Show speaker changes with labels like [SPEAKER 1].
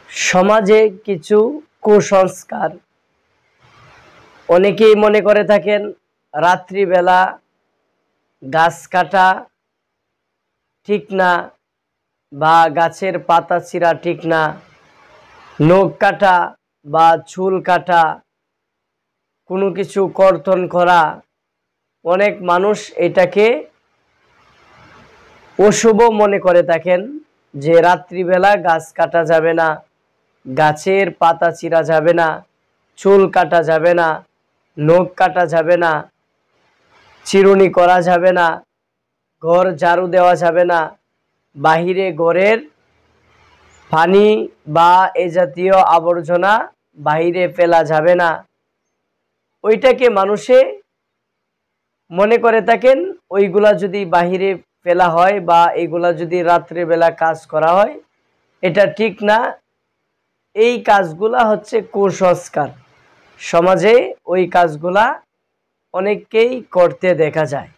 [SPEAKER 1] সমাজে কিছু কুসংস্কার অনেকেই মনে করে থাকেন রাত্রিবেলা গাছ কাটা ঠিক না বা গাছের পাতা ছিঁড়া ঠিক না, নখ কাটা বা চুল কাটা, কোনো কিছু কর্তন করা, অনেক মানুষ এটাকে অশুভ মনে করে থাকেন যে রাত্রিবেলা গাছ কাটা যাবে না, গাছের পাতা ছিঁড়া যাবে না, চুল কাটা যাবে না, নখ কাটা যাবে না, চিরুনি করা যাবে না, ঘর ঝাড়ু দেওয়া যাবে না, বাহিরে ঘরের পানি বা এ জাতীয় আবর্জনা বাহিরে ফেলা যাবে না। ওইটাকে মানুষে মনে করে থাকেন ওইগুলা যদি বাহিরে ফেলা হয় বা এগুলা যদি রাত্রিবেলা কাজ করা হয় এটা ঠিক না। এই কাজগুলা হচ্ছে কুসংস্কার। সমাজে ওই কাজগুলা অনেককেই করতে দেখা যায়।